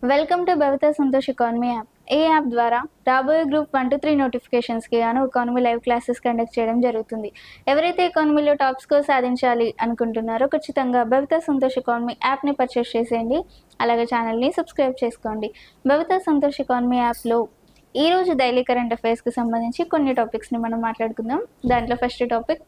Welcome to Bhavitha Santosh economy app. ఈ app ద్వారా రాబోయే గ్రూప్ 1 to 3 నోటిఫికేషన్స్కి గాను ఎకానమీ లైవ్ క్లాసెస్ కండక్ట్ చేయడం జరుగుతుంది. ఎవరైతే ఎకానమీలో టాప్ స్కోర్ సాధించాలి అనుకుంటున్నారో ఖచ్చితంగా భవిత సంతోష్ ఎకానమీ యాప్ని పర్చేస్ చేసేయండి. అలాగే ఛానల్ని సబ్స్క్రైబ్ చేసుకోండి. భవిత సంతోష్ ఎకానమీ యాప్లో ఈరోజు డైలీ కరెంట్ అఫైర్స్కి సంబంధించి కొన్ని టాపిక్స్ని మనం మాట్లాడుకుందాం. దాంట్లో ఫస్ట్ టాపిక్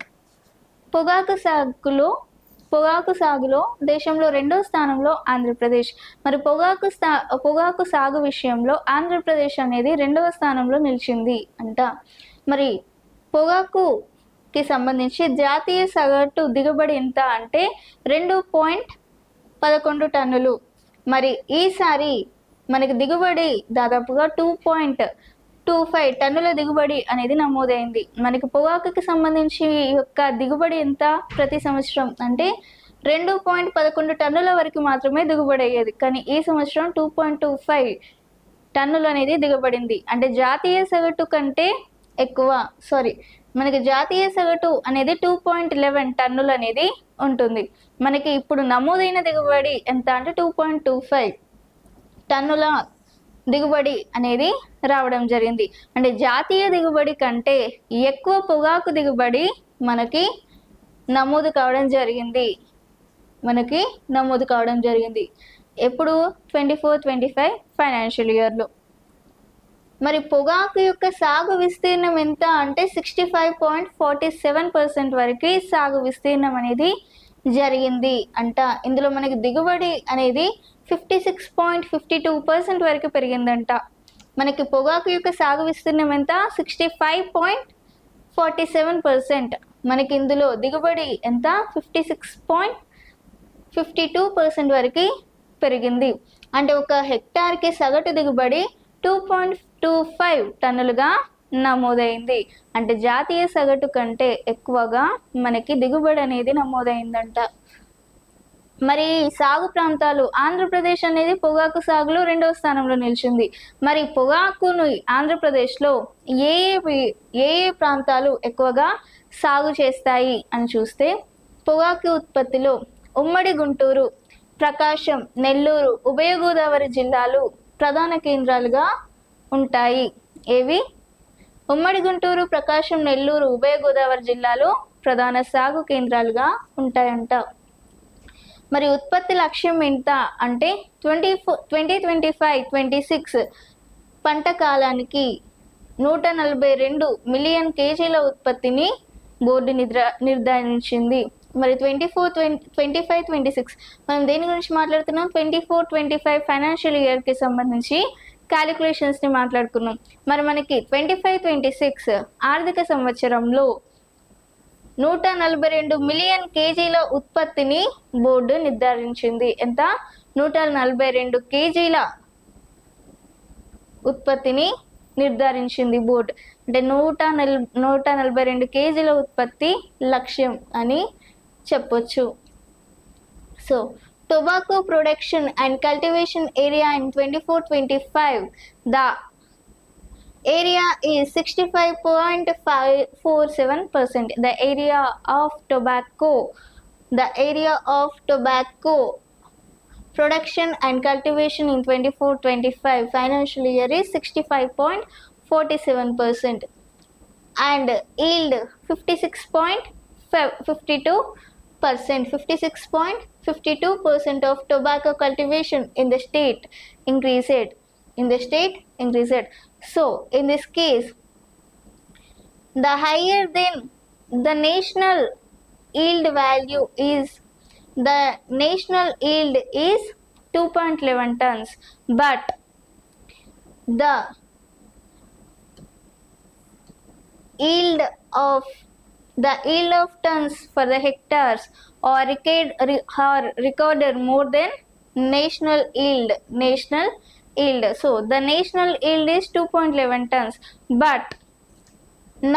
పొగాకు సాగులో దేశంలో 2వ స్థానంలో ఆంధ్రప్రదేశ్. మరి పొగాకు సాగు విషయంలో ఆంధ్రప్రదేశ్ అనేది 2వ స్థానంలో నిలిచింది అంట. మరి పొగాకుకి సంబంధించి జాతీయ సగటు దిగుబడి ఎంత అంటే 2.11 టన్నులు. మరి ఈసారి మనకి దిగుబడి దాదాపుగా 2.25 టన్నుల దిగుబడి అనేది నమోదైంది. మనకి పొగాకుకి సంబంధించి యొక్క దిగుబడి ఎంత ప్రతి సంవత్సరం అంటే 2.11 టన్నుల వరకు మాత్రమే దిగుబడి అయ్యేది. కానీ ఈ సంవత్సరం 2.25 టన్నులు అనేది దిగబడింది. అంటే జాతీయ సగటు కంటే ఎక్కువ. మనకి జాతీయ సగటు అనేది 2.11 టన్నులు అనేది ఉంటుంది. మనకి ఇప్పుడు నమోదైన దిగుబడి ఎంత అంటే 2.25 టన్నుల దిగుబడి అనేది రావడం జరిగింది. అంటే జాతీయ దిగుబడి కంటే ఎక్కువ పొగాకు దిగుబడి మనకి నమోదు కావడం జరిగింది. ఎప్పుడు 24-25 ఫైనాన్షియల్ ఇయర్లో. మరి పొగాకు యొక్క సాగు విస్తీర్ణం ఎంత అంటే 65.47% వరకు సాగు విస్తీర్ణం అనేది జరిగింది అంట. ఇందులో మనకి దిగుబడి అనేది 56.52% వరకు పెరిగిందంట. మనకి పొగాకు యొక్క సాగు విస్తీర్ణం ఎంత 65.47%. మనకి ఇందులో దిగుబడి ఎంత 56.52% వరకు పెరిగింది. అంటే ఒక హెక్టార్కి సగటు దిగుబడి 2.25 టన్నులుగా నమోదైంది. అంటే జాతీయ సగటు కంటే ఎక్కువగా మనకి దిగుబడి అనేది నమోదైందంట. మరి సాగు ప్రాంతాలు ఆంధ్రప్రదేశ్ అనేది పొగాకు సాగులో 2వ స్థానంలో నిలిచింది. మరి పొగాకును ఆంధ్రప్రదేశ్లో ఏ ఏ ప్రాంతాలు ఎక్కువగా సాగు చేస్తాయి అని చూస్తే పొగాకు ఉత్పత్తిలో ఉమ్మడి గుంటూరు, ప్రకాశం, నెల్లూరు, ఉభయ గోదావరి జిల్లాలు ప్రధాన కేంద్రాలుగా ఉంటాయి. ఏవి? ఉమ్మడి గుంటూరు, ప్రకాశం, నెల్లూరు, ఉభయ గోదావరి జిల్లాలు ప్రధాన సాగు కేంద్రాలుగా ఉంటాయంట. మరి ఉత్పత్తి లక్ష్యం ఎంత అంటే 2025-26 పంట కాలానికి 142 మిలియన్ కేజీల ఉత్పత్తిని బోర్డు నిర్ధారించింది. మరి 24-25-26 మనం దేని గురించి మాట్లాడుతున్నాం? 24-25 ఫైనాన్షియల్ ఇయర్కి సంబంధించి క్యాలిక్యులేషన్స్ని మాట్లాడుకున్నాం. మరి మనకి 25-26 ఆర్థిక సంవత్సరంలో 142 మిలియన్ కేజీల ఉత్పత్తిని బోర్డు నిర్ధారించింది. ఎంత? 142 కేజీల ఉత్పత్తిని నిర్ధారించింది బోర్డు. అంటే 142 కేజీల ఉత్పత్తి లక్ష్యం అని చెప్పొచ్చు. So tobacco production and cultivation area in 24-25, the area is 65.47%. The area of tobacco production and cultivation in 24-25 financial year is 65.47%, and yield 56.52% of tobacco cultivation in the state increased. So in this case, the higher than the national yield value is 2.11 tons, but the yield of tons for the hectares or recorded more than national yield. So the national yield is 2.11 tons, but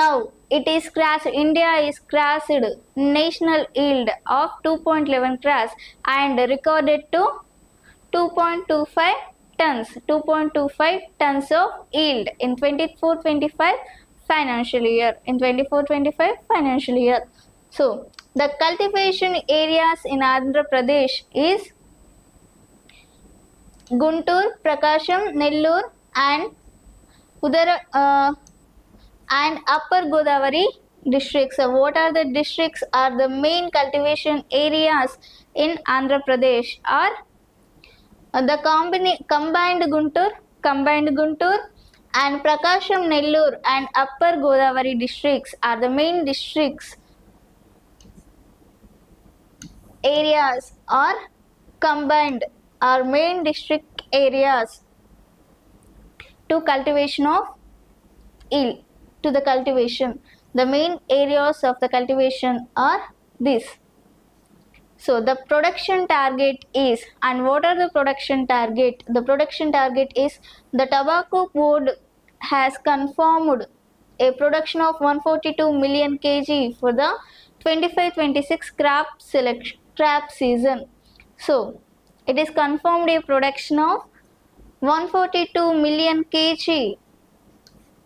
now it is crashed. India is crashed national yield of 2.11 crash and recorded to 2.25 tons of yield in 24-25 financial year. So the cultivation areas in Andhra Pradesh is Guntur, Prakasham, Nellore, and and Upper Godavari districts. So what are the districts? Are the main cultivation areas in Andhra Pradesh? Are the combined Guntur, and Prakasham, Nellore, and Upper Godavari districts are the main districts areas, or combined our main district areas to cultivation of eel, to the cultivation. The main areas of the cultivation are this. So the production target is, and what are the production target? The production target is the Tobacco Board has confirmed a production of 142 million kg for the 25-26 crop season. So it is confirmed a production of 142 million kg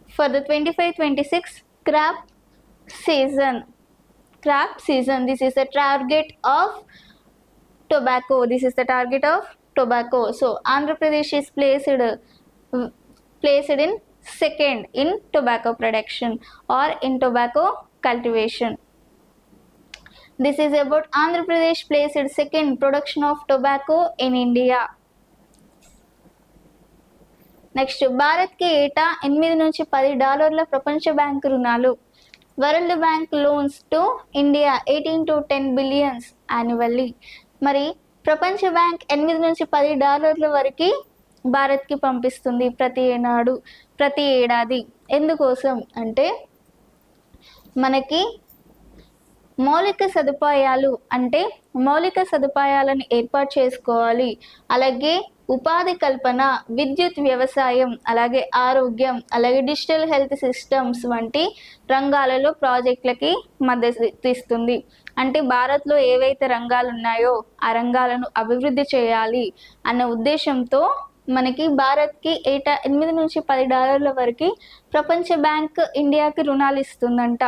for the 25-26 season. Crop season. This is the target of tobacco. This is the target of tobacco. So Andhra Pradesh is placed in second in tobacco production or in tobacco cultivation. This is about Andhra Pradesh placed second production of tobacco in India. Next భారత్కి ఏటా $8-10 ప్రపంచ bank రుణాలు. World bank loans to India 18 to 10 billion annually. మరి ప్రపంచ bank $8-10 వరకు భారత్కి పంపిస్తుంది ప్రతి ఏడాది. ఎందుకోసం అంటే మనకి మౌలిక సదుపాయాలను ఏర్పాటు చేసుకోవాలి, అలాగే ఉపాధి కల్పన, విద్యుత్, వ్యవసాయం, అలాగే ఆరోగ్యం, అలాగే డిజిటల్ హెల్త్ సిస్టమ్స్ వంటి రంగాలలో ప్రాజెక్టులకి మద్దతు ఇస్తుంది. అంటే భారత్లో ఏవైతే రంగాలు ఉన్నాయో ఆ రంగాలను అభివృద్ధి చేయాలి అన్న ఉద్దేశంతో మనకి భారత్కి ఏటా $8-10 వరకు ప్రపంచ బ్యాంక్ ఇండియాకి రుణాలు ఇస్తుందంట.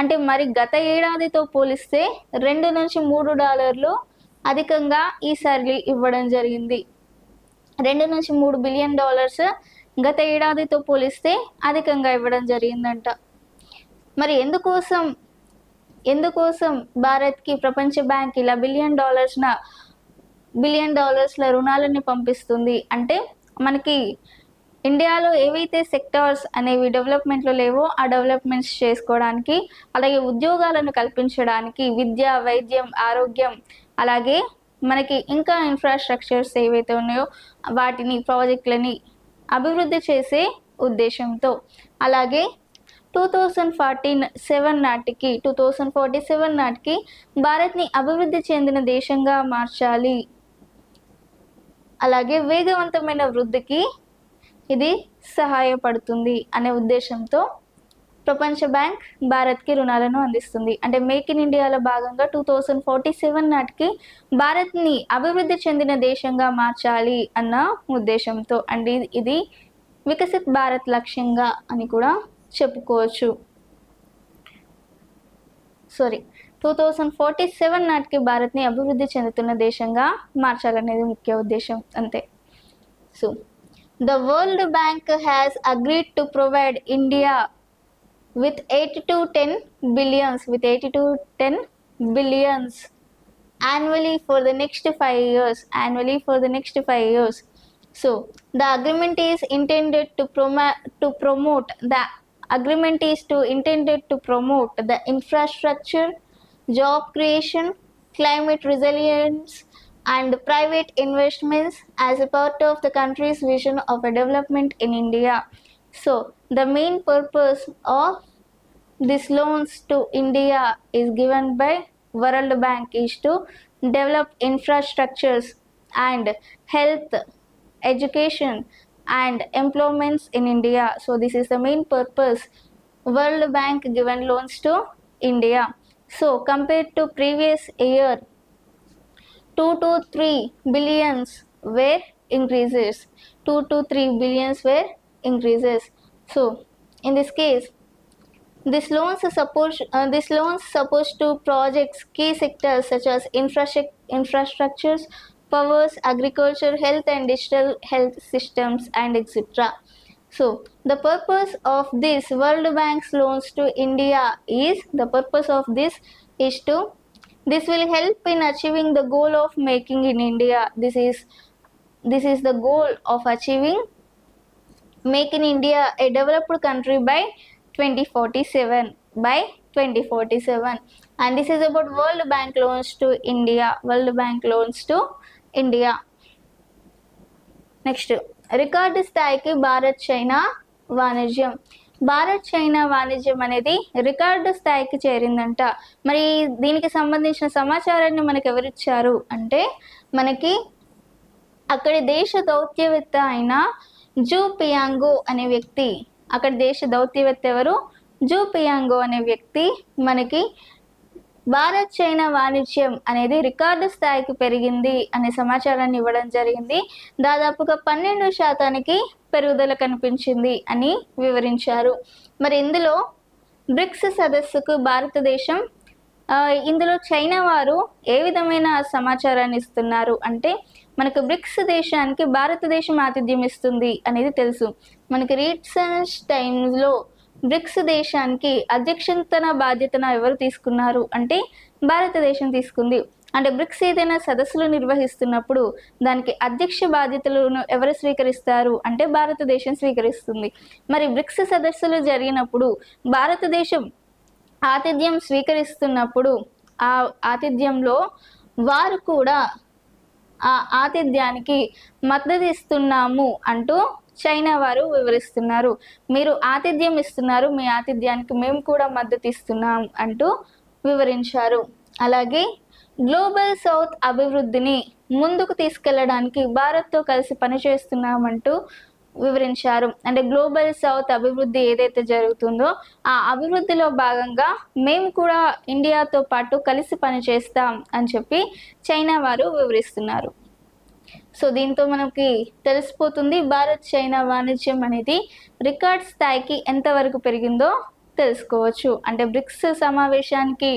అంటే మరి గత ఏడాదితో పోలిస్తే $2-3 అధికంగా ఈసారి ఇవ్వడం జరిగింది. $2-3 బిలియన్ గత ఏడాదితో పోలిస్తే అధికంగా ఇవ్వడం జరిగిందంట. మరి ఎందుకోసం భారత్కి ప్రపంచ బ్యాంక్ ఇలా $1 బిలియన్ రుణాలని పంపిస్తుంది అంటే మనకి ఇండియాలో ఏవైతే సెక్టార్స్ అనేవి డెవలప్మెంట్లో లేవో ఆ డెవలప్మెంట్స్ చేసుకోవడానికి, అలాగే ఉద్యోగాలను కల్పించడానికి, విద్య, వైద్యం, ఆరోగ్యం, అలాగే మనకి ఇంకా ఇన్ఫ్రాస్ట్రక్చర్స్ ఏవైతే ఉన్నాయో వాటిని ప్రాజెక్టులని అభివృద్ధి చేసే ఉద్దేశంతో, అలాగే 2047 నాటికి భారత్ని అభివృద్ధి చెందిన దేశంగా మార్చాలి, అలాగే వేగవంతమైన వృద్ధికి ఇది సహాయపడుతుంది అనే ఉద్దేశంతో ప్రపంచ బ్యాంక్ భారత్కి రుణాలను అందిస్తుంది. అంటే మేక్ ఇన్ ఇండియాలో భాగంగా 2047 నాటికి భారత్ని అభివృద్ధి చెందిన దేశంగా మార్చాలి అన్న ఉద్దేశంతో. అండ్ ఇది వికసిత్ భారత్ లక్ష్యంగా అని కూడా చెప్పుకోవచ్చు. 2047 నాటికి భారత్ని అభివృద్ధి చెందుతున్న దేశంగా మార్చాలనేది ముఖ్య ఉద్దేశం అంతే. So the World Bank has agreed to provide India with 8 to 10 billions annually for the next 5 years. So the agreement is intended to promote the infrastructure, job creation, climate resilience, and private investments as a part of the country's vision of a development in India. So the main purpose of these loans to India is given by World Bank is to develop infrastructures and health, education and employments in India. So this is the main purpose World Bank given loans to India. So compared to previous year, 2 to 3 billions were increases. So in this case, this loans supposed to projects key sectors such as infrastructures, powers, agriculture, health and digital health systems and etc. So the purpose of this World Bank's loans to India is, the purpose of this is to, this will help in achieving the goal of making in India. This is the goal of achieving make in India a developed country by 2047, by 2047. And this is about World Bank loans to India, World Bank loans to India. Next, record స్థాయికి Bharat China వాణిజ్యం. Bharat China వాణిజ్యం అనేది record స్థాయికి చేరిందంట. మరి దీనికి సంబంధించిన సమాచారాన్ని మనకు ఎవరిచ్చారు అంటే, మనకి అక్కడి దేశ దౌత్యవేత్త అయిన జూ పియాంగో అనే వ్యక్తి, అక్కడ దేశ దౌత్యవేత్త ఎవరు, జూ పియాంగో అనే వ్యక్తి మనకి భారత్ చైనా వాణిజ్యం అనేది రికార్డు స్థాయికి పెరిగింది అనే సమాచారాన్ని ఇవ్వడం జరిగింది. దాదాపుగా 12% పెరుగుదల కనిపించింది అని వివరించారు. మరి ఇందులో బ్రిక్స్ సదస్సుకు భారతదేశం, ఇందులో చైనా వారు ఏ విధమైన సమాచారాన్ని ఇస్తున్నారు అంటే, మనకు బ్రిక్స్ దేశానికి భారతదేశం ఆతిథ్యం ఇస్తుంది అనేది తెలుసు. మనకి రీసెంట్ టైమ్స్లో బ్రిక్స్ దేశానికి అధ్యక్షతన బాధ్యతను ఎవరు తీసుకున్నారు అంటే, భారతదేశం తీసుకుంది. అంటే బ్రిక్స్ ఏదైనా సదస్సులు నిర్వహిస్తున్నప్పుడు దానికి అధ్యక్ష బాధ్యతలను ఎవరు స్వీకరిస్తారు అంటే, భారతదేశం స్వీకరిస్తుంది. మరి బ్రిక్స్ సదస్సులు జరిగినప్పుడు భారతదేశం ఆతిథ్యం స్వీకరిస్తున్నప్పుడు ఆ ఆతిథ్యంలో వారు కూడా ఆ ఆతిథ్యానికి మద్దతు ఇస్తున్నాము అంటూ చైనా వారు వివరిస్తున్నారు. మీరు ఆతిథ్యం ఇస్తున్నారు, మీ ఆతిథ్యానికి మేము కూడా మద్దతు ఇస్తున్నాం అంటూ వివరించారు. అలాగే గ్లోబల్ సౌత్ అభివృద్ధిని ముందుకు తీసుకెళ్లడానికి భారత్తో కలిసి పనిచేస్తున్నామంటూ వివరించారు. అంటే గ్లోబల్ సౌత్ అభివృద్ధి ఏదైతే జరుగుతుందో ఆ అభివృద్ధిలో భాగంగా మేము కూడా ఇండియాతో పాటు కలిసి పనిచేస్తాం అని చెప్పి చైనా వారు వివరిస్తున్నారు. సో దీంతో మనకి తెలిసిపోతుంది భారత్ చైనా వాణిజ్యం అనేది రికార్డ్ స్థాయికి ఎంతవరకు పెరిగిందో తెలుసుకోవచ్చు. అంటే బ్రిక్స్ సమావేశానికి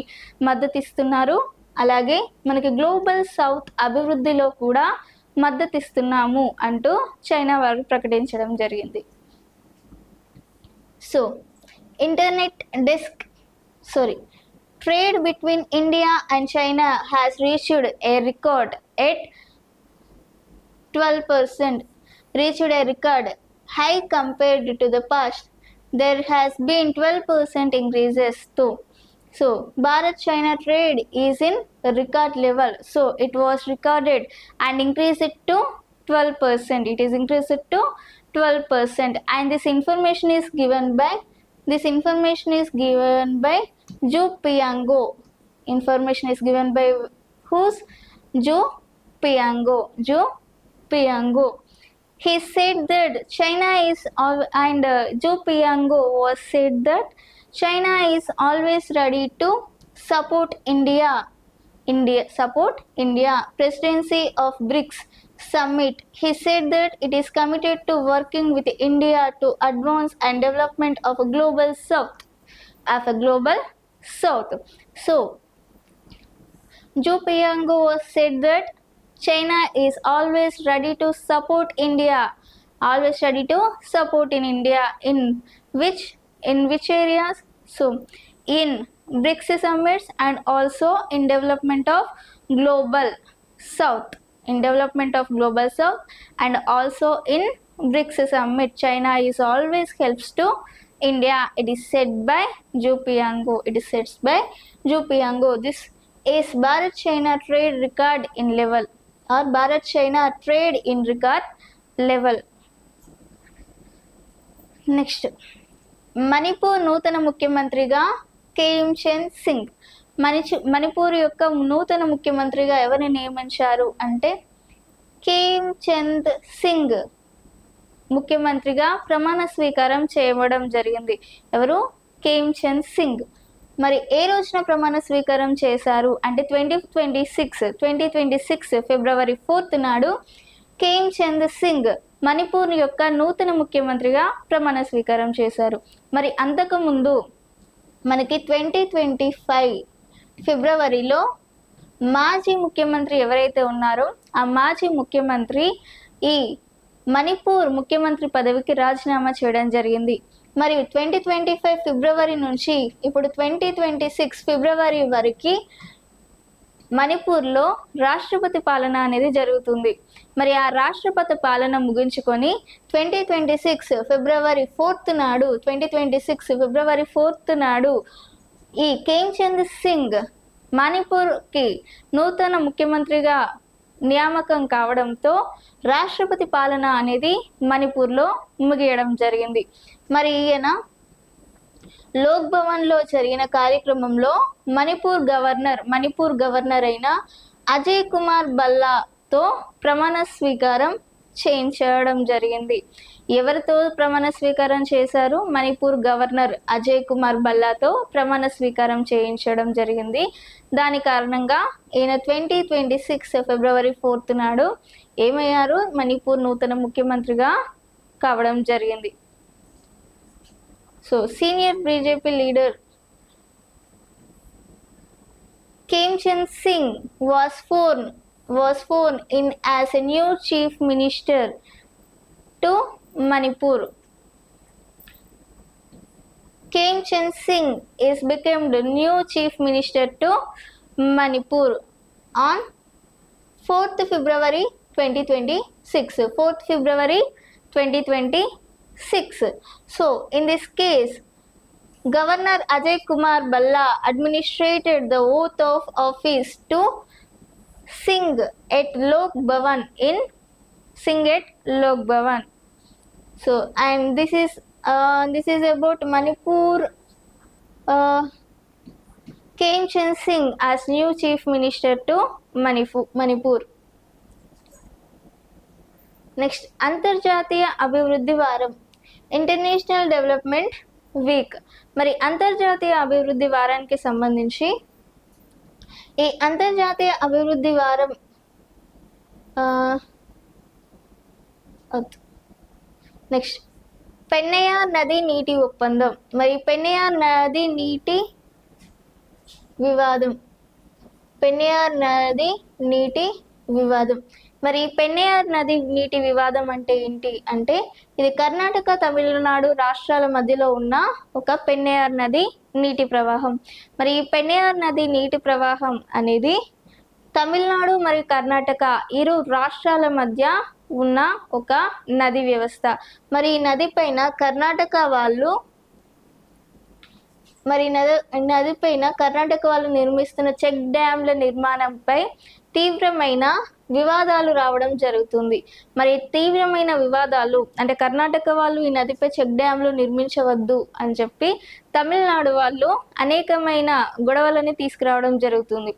మద్దతు ఇస్తున్నారు, అలాగే మనకి గ్లోబల్ సౌత్ అభివృద్ధిలో కూడా మద్దతు ఇస్తున్నాము అంటూ చైనా వారు ప్రకటించడం జరిగింది. So trade between India and China has reached A record at 12%, reached a record high compared to the past. There has been 12% increases too. So Bharat-China trade is in record level. So it was recorded and increased to 12%. It is increased to 12%. And this information is given by Zhu Piango. Information is given by who's? Zhu Piango. He said that China is Zhu Piango was said that China is always ready to support India. Presidency of BRICS summit. He said that it is committed to working with India to advance and development of a global south. So Zhu Piango was said that China is always ready to support India. Always ready to support in India. In which areas? So in BRICS summits and also in development of global south. In development of global south and also in BRICS summit, China is always helps to India. It is said by Zhu Piango. This is Bharat-China trade record in level, or Bharat-China trade in record level. Next, Manipur నూతన ముఖ్యమంత్రిగా KM Singh. Manipur యొక్క నూతన ముఖ్యమంత్రిగా ఎవరిని నియమించారు అంటే, KM Singh ముఖ్యమంత్రిగా ప్రమాణ స్వీకారం చేయడం జరిగింది. ఎవరు? కేఎం సింగ్. మరి ఏ రోజున ప్రమాణ స్వీకారం చేశారు అంటే 2026 ఫిబ్రవరి 4 నాడు కేఎం సింగ్ మణిపూర్ యొక్క నూతన ముఖ్యమంత్రిగా ప్రమాణ స్వీకారం చేశారు. మరి అంతకుముందు మనకి 2025 ఫిబ్రవరిలో మాజీ ముఖ్యమంత్రి ఎవరైతే ఉన్నారో ఆ మాజీ ముఖ్యమంత్రి ఈ మణిపూర్ ముఖ్యమంత్రి పదవికి రాజీనామా చేయడం జరిగింది. మరియు 2025 ఫిబ్రవరి నుంచి ఇప్పుడు 2026 ఫిబ్రవరి వరకు మణిపూర్లో రాష్ట్రపతి పాలన అనేది జరుగుతుంది. మరి ఆ రాష్ట్రపతి పాలన ముగించుకొని 2026 ఫిబ్రవరి 4th నాడు 2026 ఫిబ్రవరి 4th నాడు ఈ ఖేమ్చంద్ సింగ్ మణిపూర్కి నూతన ముఖ్యమంత్రిగా నియామకం కావడంతో రాష్ట్రపతి పాలన అనేది మణిపూర్లో ముగియడం జరిగింది. మరి ఈయన లోక్ భవన్లో జరిగిన కార్యక్రమంలో మణిపూర్ గవర్నర్ అయిన అజయ్ కుమార్ భల్లాతో ప్రమాణ స్వీకారం చేయించడం జరిగింది. ఎవరితో ప్రమాణ స్వీకారం చేశారు? మణిపూర్ గవర్నర్ అజయ్ కుమార్ భల్లాతో ప్రమాణ స్వీకారం చేయించడం జరిగింది. దాని కారణంగా ఈయన 2026 ఫిబ్రవరి 4th నాడు ఏమయ్యారు? మణిపూర్ నూతన ముఖ్యమంత్రిగా కావడం జరిగింది. So, senior BJP leader Khemchand Singh was sworn in as a new chief minister to Manipur. Khemchand Singh is become the new chief minister to Manipur on 4th February 2026. 4th February 2026. So, in this case, Governor Ajay Kumar Bhalla administered the oath of office to Singh at Lok Bhavan Lok Bhavan. So, and this is about Manipur. Khemchand Singh as new chief minister to Manipur. Next అంతర్జాతీయ అభివృద్ధి వారం, international development week. మరి అంతర్జాతీయ అభివృద్ధి వారానికి సంబంధించి ఈ అంతర్జాతీయ అభివృద్ధి వారం నెక్స్ట్ పెన్నయార్ నది నీటి ఒప్పందం. మరి పెన్నయార్ నది నీటి వివాదం, పెన్నయార్ నది నీటి వివాదం. మరి పెన్నయార్ నది నీటి వివాదం అంటే ఏంటి అంటే, ఇది కర్ణాటక తమిళనాడు రాష్ట్రాల మధ్యలో ఉన్న ఒక పెన్నయార్ నది నీటి ప్రవాహం. మరి ఈ పెన్నయార్ నది నీటి ప్రవాహం అనేది తమిళనాడు మరియు కర్ణాటక ఇరు రాష్ట్రాల మధ్య ఉన్న ఒక నది వ్యవస్థ. మరి ఈ నది పైన కర్ణాటక వాళ్ళు నిర్మిస్తున్న చెక్ డ్యాంల నిర్మాణంపై తీవ్రమైన వివాదాలు రావడం జరుగుతుంది. మరి తీవ్రమైన వివాదాలు అంటే కర్ణాటక వాళ్ళు ఈ నదిపై చెక్ డ్యాంలు నిర్మించవద్దు అని చెప్పి తమిళనాడు వాళ్ళు అనేకమైన గొడవలని తీసుకురావడం జరుగుతుంది.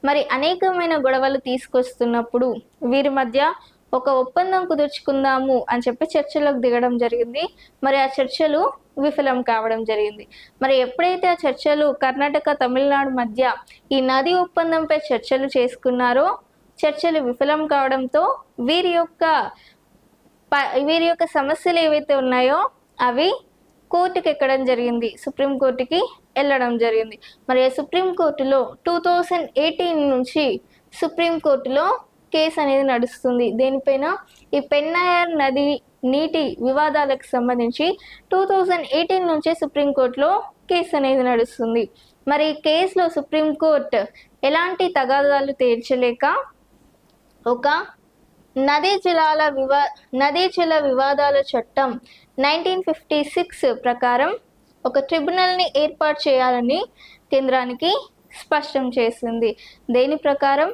మరి అనేకమైన గొడవలు తీసుకొస్తున్నప్పుడు వీరి మధ్య ఒక ఒప్పందం కుదుర్చుకుందాము అని చెప్పి చర్చలకు దిగడం జరిగింది. మరి ఆ చర్చలు విఫలం కావడం జరిగింది. మరి ఎప్పుడైతే ఆ చర్చలు కర్ణాటక తమిళనాడు మధ్య ఈ నది ఒప్పందంపై చర్చలు చేసుకున్నారో, చర్చలు విఫలం కావడంతో వీరి యొక్క సమస్యలు ఏవైతే ఉన్నాయో అవి కోర్టుకి ఎక్కడం జరిగింది, సుప్రీంకోర్టుకి వెళ్ళడం జరిగింది. మరి సుప్రీంకోర్టులో 2018 నుంచి సుప్రీంకోర్టులో కేసు అనేది నడుస్తుంది. దేనిపైన? ఈ పెన్నయార్ నది నీటి వివాదాలకు సంబంధించి 2018 నుంచే సుప్రీంకోర్టులో కేసు అనేది నడుస్తుంది. మరి ఈ కేసులో సుప్రీంకోర్టు ఎలాంటి తగాదాలు తీర్చలేక ఒక నదీ జల వివాదాల చట్టం 1956 ప్రకారం ఒక ట్రిబ్యునల్ని ఏర్పాటు చేయాలని కేంద్రానికి స్పష్టం చేసింది. దేని ప్రకారం?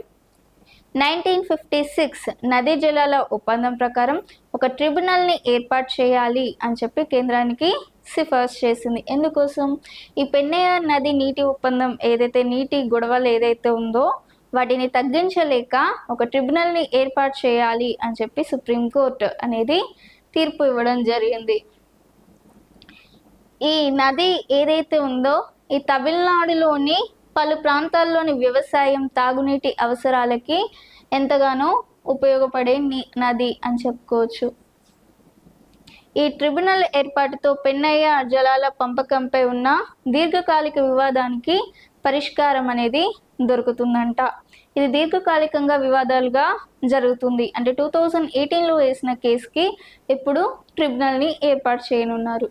1956 నదీ జలాల ఒప్పందం ప్రకారం ఒక ట్రిబ్యునల్ని ఏర్పాటు చేయాలి అని చెప్పి కేంద్రానికి సిఫార్సు చేసింది. ఎందుకోసం? ఈ పెన్నయార్ నది నీటి ఒప్పందం ఏదైతే నీటి గొడవలు ఏదైతే ఉందో వాటిని తగ్గించలేక ఒక ట్రిబ్యునల్ని ఏర్పాటు చేయాలి అని చెప్పి సుప్రీంకోర్టు అనేది తీర్పు ఇవ్వడం జరిగింది. ఈ నది ఏదైతే ఉందో ఈ తమిళనాడులోని పలు ప్రాంతాల్లోని వ్యవసాయం, తాగునీటి అవసరాలకి ఎంతగానో ఉపయోగపడే నది అని చెప్పుకోవచ్చు. ఈ ట్రిబ్యునల్ ఏర్పాటుతో పెన్నయార్ జలాల పంపకంపై ఉన్న దీర్ఘకాలిక వివాదానికి పరిష్కారం అనేది దొరుకుతుందంట. ఇది దీర్ఘకాలికంగా వివాదాలుగా జరుగుతుంది. అంటే 2018లో వేసిన కేసుకి ఇప్పుడు ట్రిబ్యునల్ని ఏర్పాటు చేయనున్నారు.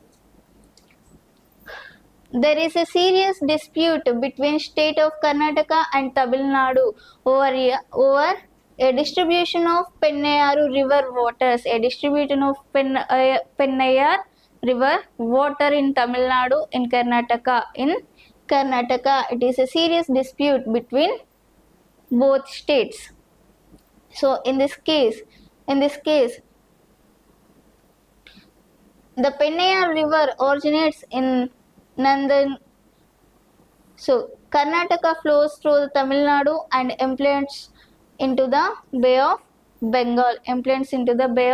There is a serious dispute between state of Karnataka and Tamil Nadu over a distribution of Pennayaru river waters. A distribution of Pennayar river water in Tamil Nadu in Karnataka. In Karnataka, it is a serious dispute between both states. So in this case, the Pennayar river originates in Nandan. So Karnataka flows through Tamil Nadu and employs into the Bay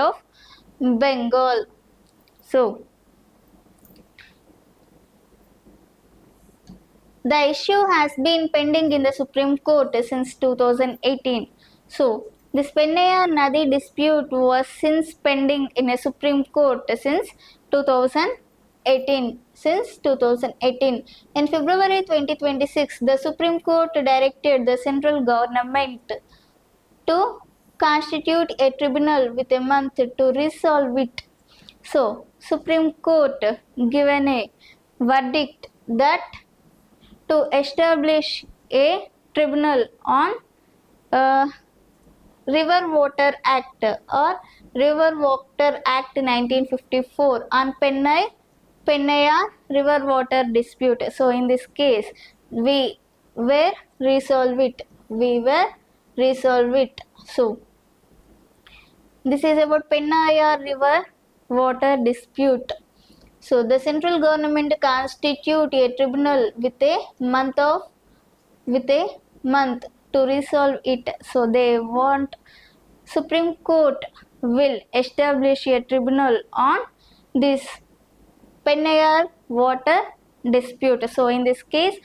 of Bengal. So the issue has been pending in the Supreme Court since 2018. So this Pennayar Nadi dispute was since pending in a Supreme Court since 2018. In February 2026, the Supreme Court directed the central government to constitute a tribunal with a month to resolve it. So Supreme Court given a verdict that to establish a tribunal on River Water Act or River Water Act 1954 on Pennayar river water dispute. So in this case, we were resolve it. So this is about Pennayar river water dispute. So the central government constitute a tribunal with a month to resolve it. So they want Supreme Court will establish a tribunal on this Pennayar water dispute. So in this case,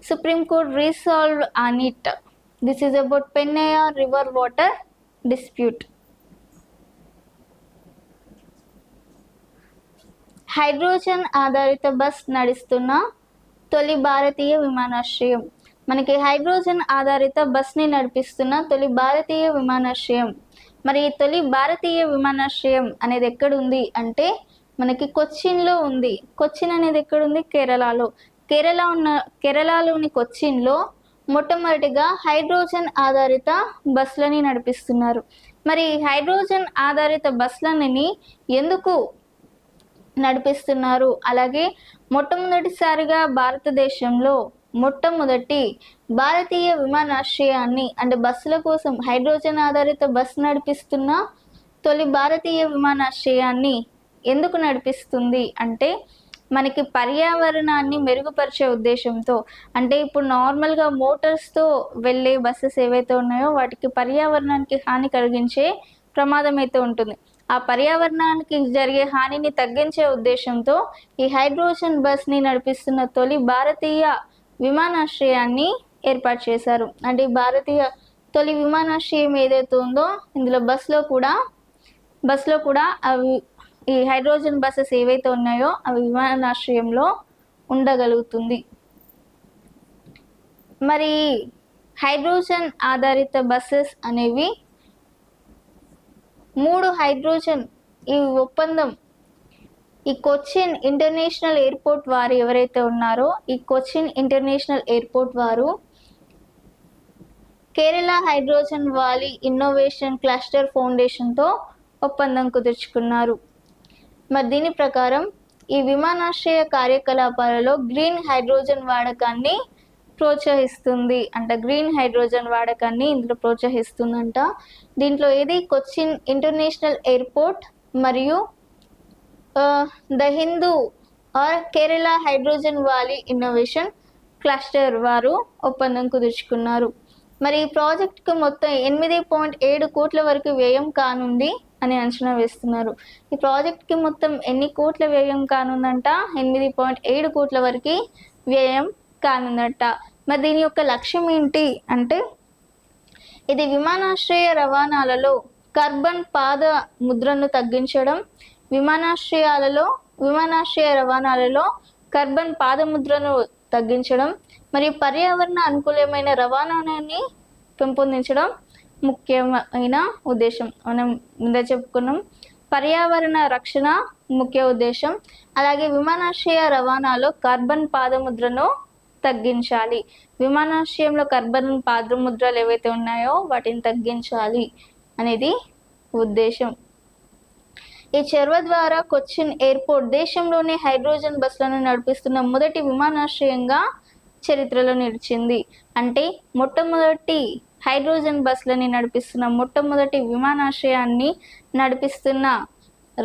Supreme Court resolved on it. This is about Pennayar river water dispute. Hydrogen ఆధారిత bus నడుస్తున్న తొలి భారతీయ విమానాశ్రయం. మనకి hydrogen ఆధారిత బస్ని నడిపిస్తున్న తొలి భారతీయ విమానాశ్రయం. మరి ఈ తొలి భారతీయ విమానాశ్రయం అనేది ఎక్కడుంది అంటే మనకి కొచ్చిన్లో ఉంది. కొచ్చిన్ అనేది ఎక్కడుంది? కేరళలోని కొచ్చిన్లో మొట్టమొదటిగా హైడ్రోజన్ ఆధారిత బస్సులని నడిపిస్తున్నారు. మరి హైడ్రోజన్ ఆధారిత బస్సులని ఎందుకు నడిపిస్తున్నారు? అలాగే మొట్టమొదటిసారిగా భారతదేశంలో మొట్టమొదటి భారతీయ విమానాశ్రయాన్ని అంటే బస్సుల కోసం హైడ్రోజన్ ఆధారిత బస్సు నడిపిస్తున్న తొలి భారతీయ విమానాశ్రయాన్ని ఎందుకు నడిపిస్తుంది అంటే మనకి పర్యావరణాన్ని మెరుగుపరిచే ఉద్దేశంతో. అంటే ఇప్పుడు నార్మల్గా మోటార్స్తో వెళ్ళే బస్సెస్ ఏవైతే ఉన్నాయో వాటికి పర్యావరణానికి హాని కలిగించే ప్రమాదం అయితే ఉంటుంది. ఆ పర్యావరణానికి జరిగే హానిని తగ్గించే ఉద్దేశంతో ఈ హైడ్రోజన్ బస్ని నడిపిస్తున్న తొలి భారతీయ విమానాశ్రయాన్ని ఏర్పాటు చేశారు. అంటే భారతీయ తొలి విమానాశ్రయం ఏదైతే ఉందో ఇందులో బస్లో కూడా అవి ఈ హైడ్రోజన్ బస్సెస్ ఏవైతే ఉన్నాయో అవి విమానాశ్రయంలో ఉండగలుగుతుంది. మరి హైడ్రోజన్ ఆధారిత బస్సెస్ అనేవి 3 హైడ్రోజన్ ఈ ఒప్పందం ఈ కొచ్చిన్ ఇంటర్నేషనల్ ఎయిర్పోర్ట్ వారు ఎవరైతే ఉన్నారో ఈ కొచ్చిన్ ఇంటర్నేషనల్ ఎయిర్పోర్ట్ వారు Kerala hydrogen valley innovation cluster ఫౌండేషన్తో ఒప్పందం కుదుర్చుకున్నారు. మరి దీని ప్రకారం ఈ విమానాశ్రయ కార్యకలాపాలలో గ్రీన్ హైడ్రోజన్ వాడకాన్ని ప్రోత్సహిస్తుంది అంట. గ్రీన్ హైడ్రోజన్ వాడకాన్ని ఇందులో ప్రోత్సహిస్తుందంట. దీంట్లో ఏది కొచ్చిన్ ఇంటర్నేషనల్ ఎయిర్పోర్ట్ మరియు the Hindu or Kerala hydrogen valley innovation cluster వారు ఒప్పందం కుదుర్చుకున్నారు. మరి ఈ ప్రాజెక్టుకు మొత్తం 8.7 కోట్ల వరకు వ్యయం కానుంది అని అంచనా వేస్తున్నారు. ఈ ప్రాజెక్ట్కి మొత్తం ఎన్ని కోట్ల వ్యయం కానుందంట? 8.7 కోట్ల వరకు వ్యయం కానుందట. మరి దీని యొక్క లక్ష్యం ఏంటి అంటే ఇది విమానాశ్రయ రవాణాలలో కార్బన్ పాద ముద్రను తగ్గించడం, విమానాశ్రయ రవాణాలలో కార్బన్ పాదముద్రను తగ్గించడం మరియు పర్యావరణ అనుకూలమైన రవాణాన్ని పెంపొందించడం ముఖ్యమైన ఉద్దేశం. మనం ముందే చెప్పుకున్నాం. పర్యావరణ రక్షణ ముఖ్య ఉద్దేశం. అలాగే విమానాశ్రయ రవాణాలో కార్బన్ పాదముద్రను తగ్గించాలి. విమానాశ్రయంలో కార్బన్ పాదముద్రలు ఏవైతే ఉన్నాయో వాటిని తగ్గించాలి అనేది ఉద్దేశం. ఈ చొరవ ద్వారా కొచ్చిన్ ఎయిర్పోర్ట్ దేశంలోనే హైడ్రోజన్ బస్సులను నడిపిస్తున్న మొదటి విమానాశ్రయంగా చరిత్రలో నిలిచింది. అంటే మొట్టమొదటి హైడ్రోజన్ బస్సులని నడిపిస్తున్న మొట్టమొదటి విమానాశ్రయాన్ని నడిపిస్తున్న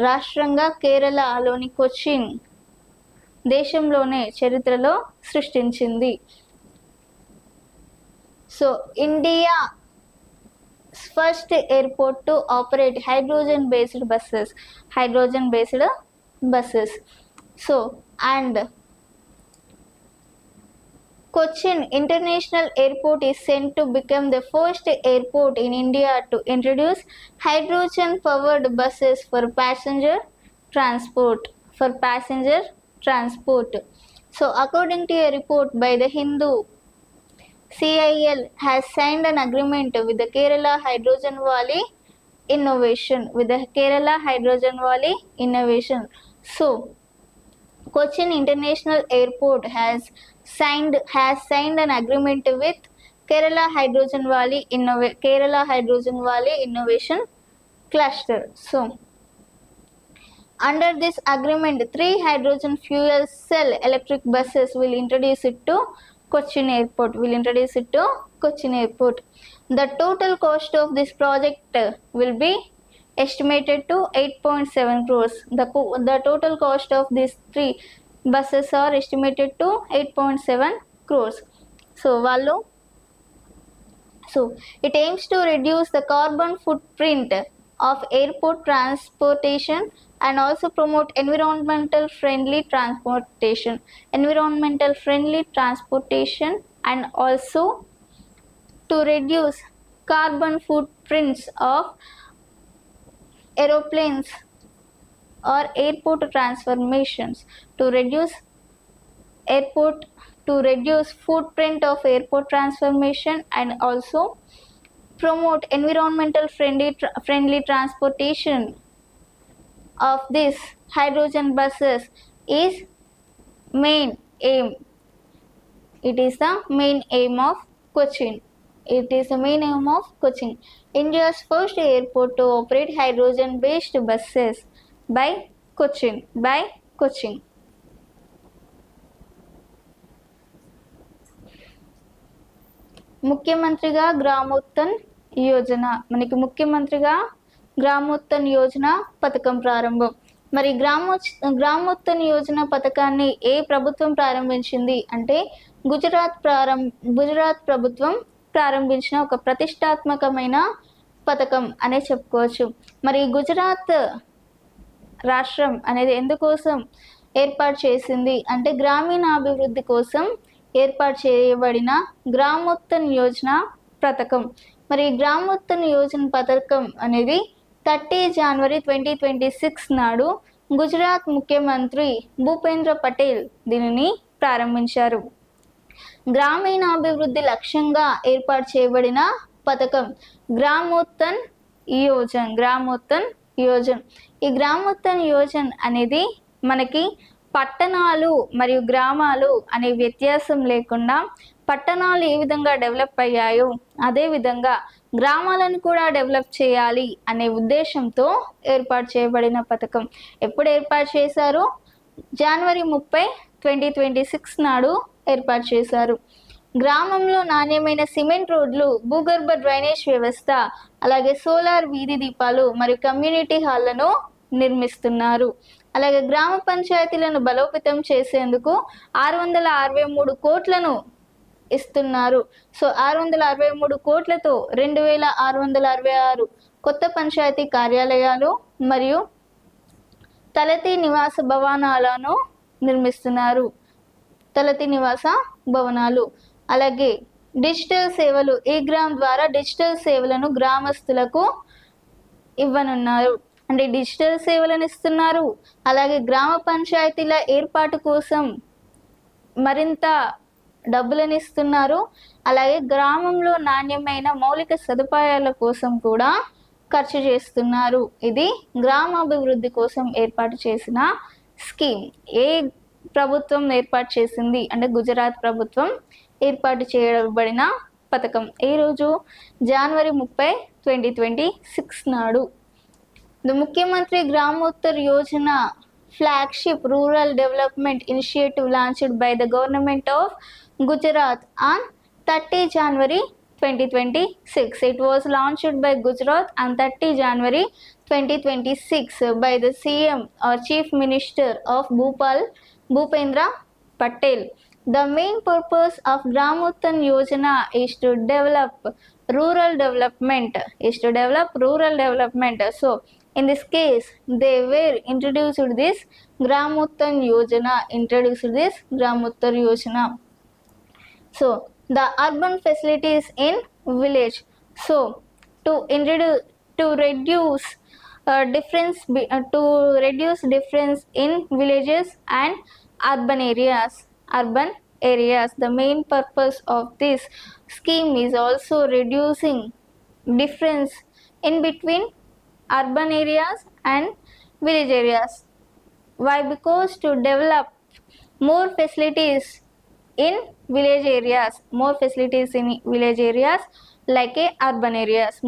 రాష్ట్రంగా కేరళలోని కొచ్చిన్ దేశంలోనే చరిత్రలో సృష్టించింది. So India first airport to operate hydrogen based buses. So and Cochin International Airport is said to become the first airport in India to introduce hydrogen powered buses for passenger transport. So according to a report by the Hindu, CIL has signed an agreement with the Kerala Hydrogen Valley Innovation. So Cochin International Airport has signed an agreement with Kerala Hydrogen Valley Innovation Cluster. So under this agreement, 3 hydrogen fuel cell electric buses will introduce it to Cochin Airport. The total cost of this project will be estimated to 8.7 crores. The total cost of these 3 buses are estimated to 8.7 crores. So it aims to reduce the carbon footprint of airport transportation and also promote environmental friendly transportation and also to reduce carbon footprints of aeroplanes or airport transformations, to reduce footprint of airport transformation and also promote environmental friendly transportation of these hydrogen buses is main aim. It is the main aim of Cochin. India's first airport to operate hydrogen based buses by Cochin. ముఖ్యమంత్రిగా గ్రామోత్తన్ యోజన. మనకి ముఖ్యమంత్రిగా గ్రామోత్తన్ యోజన పథకం ప్రారంభం. మరి గ్రామోత్తన్ యోజన పథకాన్ని ఏ ప్రభుత్వం ప్రారంభించింది అంటే గుజరాత్ ప్రభుత్వం ప్రారంభించిన ఒక ప్రతిష్టాత్మకమైన పథకం అనే చెప్పుకోవచ్చు. మరి గుజరాత్ రాష్ట్రం అనేది ఎందుకోసం ఏర్పాటు చేసింది అంటే గ్రామీణాభివృద్ధి కోసం ఏర్పాటు చేయబడిన గ్రామోత్తన్ యోజన పథకం. మరి గ్రామోత్తన్ యోజన పథకం అనేది 30 జనవరి 2026 నాడు గుజరాత్ ముఖ్యమంత్రి భూపేంద్ర పటేల్ దీనిని ప్రారంభించారు. గ్రామీణాభివృద్ధి లక్ష్యంగా ఏర్పాటు చేయబడిన పథకం గ్రామోత్తన్ యోజన్. ఈ గ్రామోత్తన్ యోజన్ అనేది మనకి పట్టణాలు మరియు గ్రామాలు అనే వ్యత్యాసం లేకుండా పట్టణాలు ఏ విధంగా డెవలప్ అయ్యాయో అదే విధంగా గ్రామాలను కూడా డెవలప్ చేయాలి అనే ఉద్దేశంతో ఏర్పాటు చేయబడిన పథకం. ఎప్పుడు ఏర్పాటు చేశారు? జనవరి 30, 2026 నాడు ఏర్పాటు చేశారు. గ్రామంలో నాణ్యమైన సిమెంట్ రోడ్లు, భూగర్భ డ్రైనేజ్ వ్యవస్థ, అలాగే సోలార్ వీధి దీపాలు మరియు కమ్యూనిటీ హాళ్లను నిర్మిస్తున్నారు. అలాగే గ్రామ పంచాయతీలను బలోపేతం చేసేందుకు 663 కోట్లను ఇస్తున్నారు. సో 663 కోట్లతో 2666 కొత్త పంచాయతీ కార్యాలయాలు మరియు తలతి నివాస భవనాలను నిర్మిస్తున్నారు. అలాగే డిజిటల్ సేవలు, ఈ గ్రామ్ ద్వారా డిజిటల్ సేవలను గ్రామస్తులకు ఇవ్వనున్నారు. అంటే డిజిటల్ సేవలను ఇస్తున్నారు. అలాగే గ్రామ పంచాయతీల ఏర్పాటు కోసం మరింత డబ్బులను ఇస్తున్నారు. అలాగే గ్రామంలో నాణ్యమైన మౌలిక సదుపాయాల కోసం కూడా ఖర్చు చేస్తున్నారు. ఇది గ్రామాభివృద్ధి కోసం ఏర్పాటు చేసిన స్కీమ్. ఏ ప్రభుత్వం ఏర్పాటు చేసింది అంటే గుజరాత్ ప్రభుత్వం ఏర్పాటు చేయబడిన పథకం. ఈరోజు జనవరి 30, 2026 నాడు ద ముఖ్యమంత్రి గ్రామోత్తర్ Yojana flagship rural development initiative launched by the government of Gujarat on 30 January 2026. It was launched by Gujarat on 30 January 2026 by the CM or Chief Minister of Bhupendra Patel. The main purpose of Gramottara Yojana is to develop rural development. So in this case, they were introduced this Gramottara Yojana. So the urban facilities in village. So to reduce difference in villages and urban areas. The main purpose of this scheme is also reducing difference in between urban areas and village areas. Why? Because to develop more facilities in village areas like urban areas.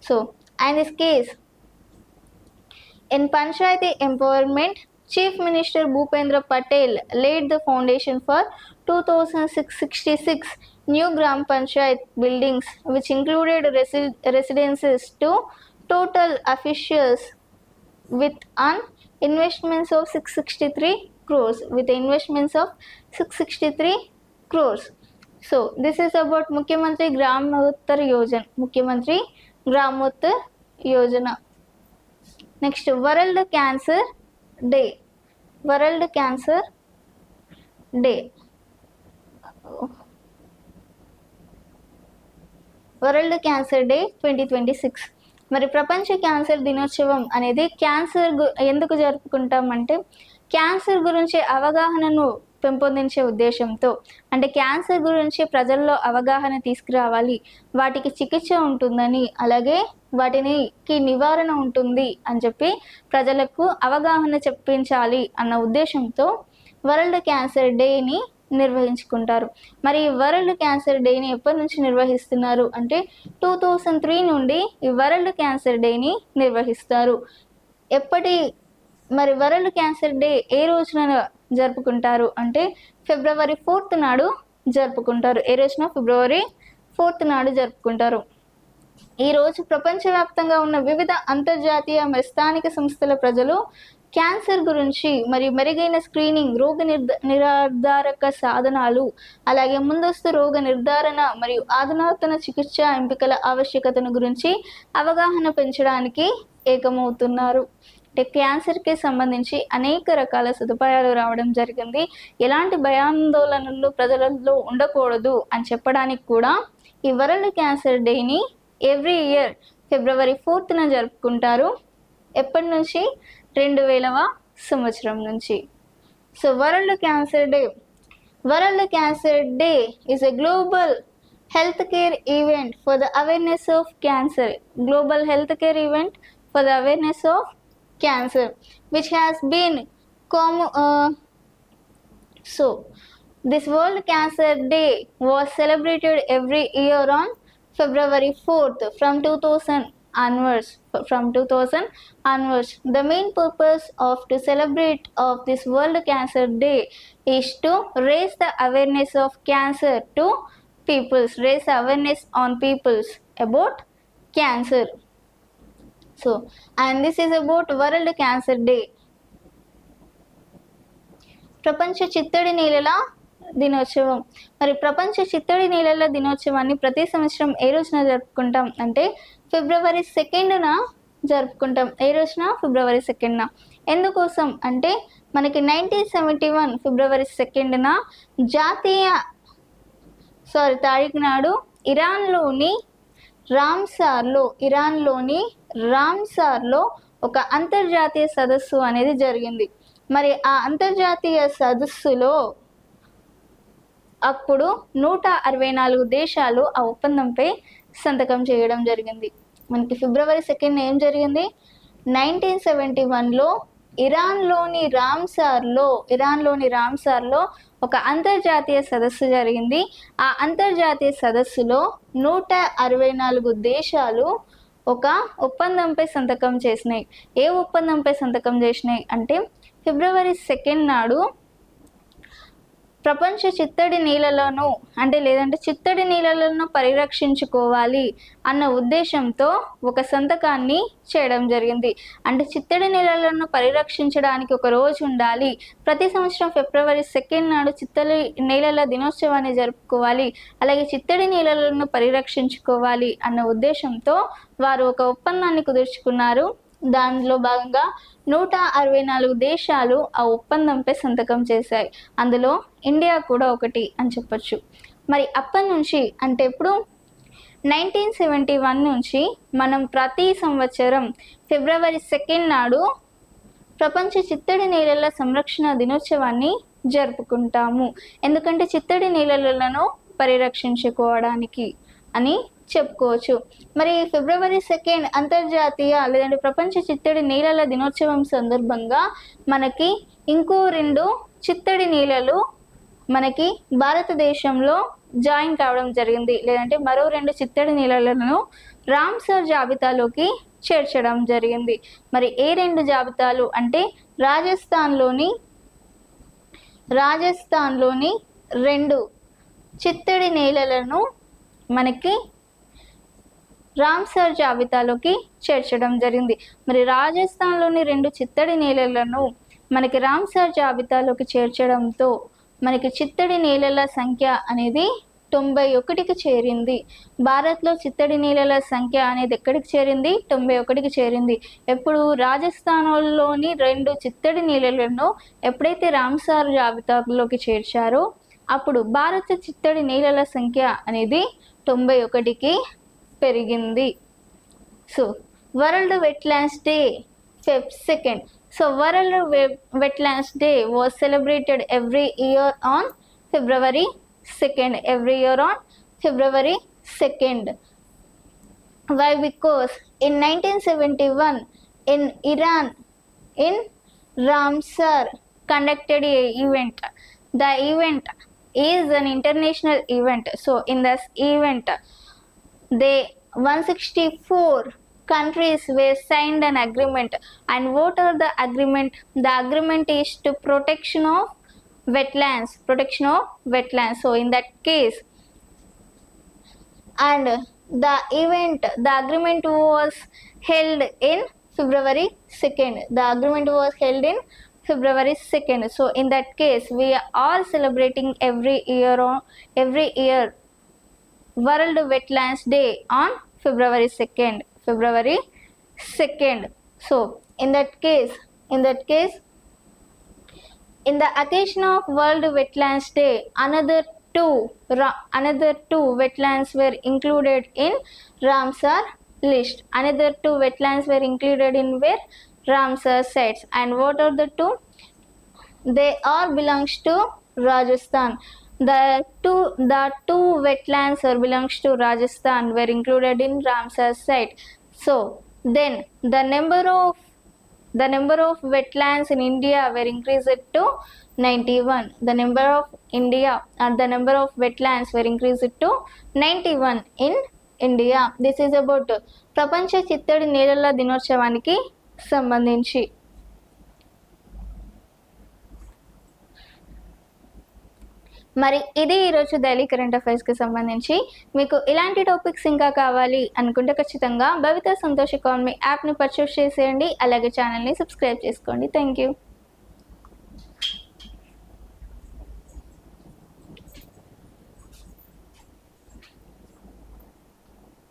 So in this case, in Panchayati empowerment, Chief Minister Bhupendra Patel laid the foundation for 2,666 new Gram Panchayat buildings, which included residences to total officials with an investments of 663 crores. So this is about Mukhyamantri Gramottara Yojana. Next, World Cancer Day. World Cancer Day 2026. మరి ప్రపంచ cancer దినోత్సవం అనేది ఎందుకు జరుపుకుంటామంటే cancer గురించి అవగాహనను పెంపొందించే ఉద్దేశంతో, అంటే క్యాన్సర్ గురించి ప్రజల్లో అవగాహన తీసుకురావాలి, వాటికి చికిత్స ఉంటుందని, అలాగే వాటికి నివారణ ఉంటుంది అని చెప్పి ప్రజలకు అవగాహన చెప్పించాలి అన్న ఉద్దేశంతో వరల్డ్ క్యాన్సర్ డేని నిర్వహించుకుంటారు. మరి ఈ వరల్డ్ క్యాన్సర్ డేని ఎప్పటి నుంచి నిర్వహిస్తున్నారు అంటే 2003 నుండి ఈ వరల్డ్ క్యాన్సర్ డేని నిర్వహిస్తారు. మరి వరల్డ్ క్యాన్సర్ డే ఏ రోజున జరుపుకుంటారు అంటే ఫిబ్రవరి 4th నాడు జరుపుకుంటారు. ఏ రోజున? ఫిబ్రవరి 4th నాడు జరుపుకుంటారు. ఈ రోజు ప్రపంచవ్యాప్తంగా ఉన్న వివిధ అంతర్జాతీయ మరియు స్థానిక సంస్థల ప్రజలు క్యాన్సర్ గురించి మరియు మెరుగైన స్క్రీనింగ్, రోగ నిర్ధారక సాధనాలు, అలాగే ముందస్తు రోగ నిర్ధారణ మరియు అధునాతన చికిత్స ఎంపికల ఆవశ్యకతను గురించి అవగాహన పెంచడానికి ఏకమవుతున్నారు. క్యాన్సర్కి సంబంధించి అనేక రకాల సదుపాయాలు రావడం జరిగింది. ఎలాంటి భయాందోళనలు ప్రజలలో ఉండకూడదు అని చెప్పడానికి కూడా ఈ వరల్డ్ క్యాన్సర్ డేని ఎవ్రీ ఇయర్ ఫిబ్రవరి 4th జరుపుకుంటారు. ఎప్పటి నుంచి? 2000వ సంవత్సరం నుంచి. So world cancer day is a global healthcare event for the awareness of cancer. Global healthcare event for the awareness of cancer, which has been so this World Cancer Day was celebrated every year on February 4th from 2000 onwards. The main purpose to celebrate of this World Cancer Day is to raise the awareness of cancer to peoples, raise awareness on peoples about cancer. So, and this is about World Cancer Day. ప్రపంచ చిత్తడి నేలల దినోత్సవం. మరి ప్రపంచ చిత్తడి నేలల దినోత్సవాన్ని ప్రతి సంవత్సరం ఏ రోజున జరుపుకుంటాం అంటే ఫిబ్రవరి 2న జరుపుకుంటాం. ఏ రోజున? ఫిబ్రవరి 2న. ఎందుకోసం అంటే మనకి 1971 ఫిబ్రవరి 2న తారీఖు నాడు ఇరాన్లోని రామ్సార్లో ఒక అంతర్జాతీయ సదస్సు అనేది జరిగింది. మరి ఆ అంతర్జాతీయ సదస్సులో అప్పుడు 164 దేశాలు ఆ ఒప్పందంపై సంతకం చేయడం జరిగింది. మనకి ఫిబ్రవరి 2 ఏం జరిగింది? 1971లో ఇరాన్లోని రామ్సార్లో ఒక అంతర్జాతీయ సదస్సు జరిగింది. ఆ అంతర్జాతీయ సదస్సులో 164 దేశాలు ఒక ఒప్పందంపై సంతకం చేసినాయి. ఏ ఒప్పందంపై సంతకం చేసినాయి అంటే ఫిబ్రవరి 2 నాడు ప్రపంచ చిత్తడి నీళ్ళలను చిత్తడి నీళ్ళలను పరిరక్షించుకోవాలి అన్న ఉద్దేశంతో ఒక సంతకాన్ని చేయడం జరిగింది. అంటే చిత్తడి నీళ్ళలను పరిరక్షించడానికి ఒక రోజు ఉండాలి, ప్రతి సంవత్సరం ఫిబ్రవరి 2 నాడు చిత్తడి నీళ్ళల దినోత్సవాన్ని జరుపుకోవాలి, అలాగే చిత్తడి నీళ్ళలను పరిరక్షించుకోవాలి అన్న ఉద్దేశంతో వారు ఒక ఒప్పందాన్ని కుదుర్చుకున్నారు. దానిలో భాగంగా 164 దేశాలు ఆ ఒప్పందంపై సంతకం చేశాయి. అందులో ఇండియా కూడా ఒకటి అని చెప్పొచ్చు. మరి అప్పటి నుంచి అంటే ఇప్పుడు 1971 నుంచి మనం ప్రతి సంవత్సరం ఫిబ్రవరి 2 నాడు ప్రపంచ చిత్తడి నీళ్ళల సంరక్షణ దినోత్సవాన్ని జరుపుకుంటాము. ఎందుకంటే చిత్తడి నీళ్ళలను పరిరక్షించుకోవడానికి అని చెప్పుకోవచ్చు. మరి ఫిబ్రవరి 2 అంతర్జాతీయ ప్రపంచ చిత్తడి నీళ్ళల దినోత్సవం సందర్భంగా మనకి ఇంకో 2 చిత్తడి నీళ్ళలు మనకి భారతదేశంలో జాయిన్ కావడం జరిగింది. మరో 2 చిత్తడి నీళ్ళలను రామ్సర్ జాబితాలోకి చేర్చడం జరిగింది. మరి ఏ 2 జాబితాలు అంటే రాజస్థాన్లోని 2 చిత్తడి నీళ్ళలను మనకి రామ్సర్ జాబితాలోకి చేర్చడం జరిగింది. మరి రాజస్థాన్లోని 2 చిత్తడి నీళ్ళలను మనకి రామ్సర్ జాబితాలోకి చేర్చడంతో మనకి చిత్తడి నీళ్ళల సంఖ్య అనేది 91కి చేరింది. భారత్లో చిత్తడి నీళ్ళల సంఖ్య అనేది ఎక్కడికి చేరింది? 91కి చేరింది. ఎప్పుడు రాజస్థాన్లోని 2 చిత్తడి నీళ్ళలను ఎప్పుడైతే రామ్సర్ జాబితాలోకి చేర్చారో అప్పుడు భారత చిత్తడి నీళ్ళల సంఖ్య అనేది 91కి పెరిగింది. So world wetlands day Feb 2. So World Wetlands Day was celebrated every year on February 2nd. Every year on February 2nd. Why? Because in 1971 in Iran, in Ramsar conducted a event. The event is an international event. So in this event, 164 countries were signed an agreement. And what are the agreement? The agreement is to protection of wetlands. So in that case, and the agreement was held in February 2nd. The agreement was held in February 2nd. So in that case, we are celebrating every year World Wetlands Day on February 2nd. So in that case, in the occasion of World Wetlands Day, another two wetlands were included in Ramsar list. Another 2 wetlands were included in where? Ramsar sites. And what are the 2? They all belongs to Rajasthan. The two wetlands belongs to Rajasthan were included in Ramsar site. So then the number of wetlands in India were increased to 91. The number of wetlands were increased to 91 in India. This is about ప్రపంచ చిత్తడి నీళ్ళల దినోత్సవానికి సంబంధించి. మరి ఇది ఈరోజు daily current అఫైర్స్కి సంబంధించి. మీకు ఇలాంటి టాపిక్స్ ఇంకా కావాలి అనుకుంటే ఖచ్చితంగా భవిత సంతోష్ ఎకానమీ యాప్ని పర్చేస్ చేసేయండి. అలాగే ఛానల్ని సబ్స్క్రైబ్ చేసుకోండి. Thank you.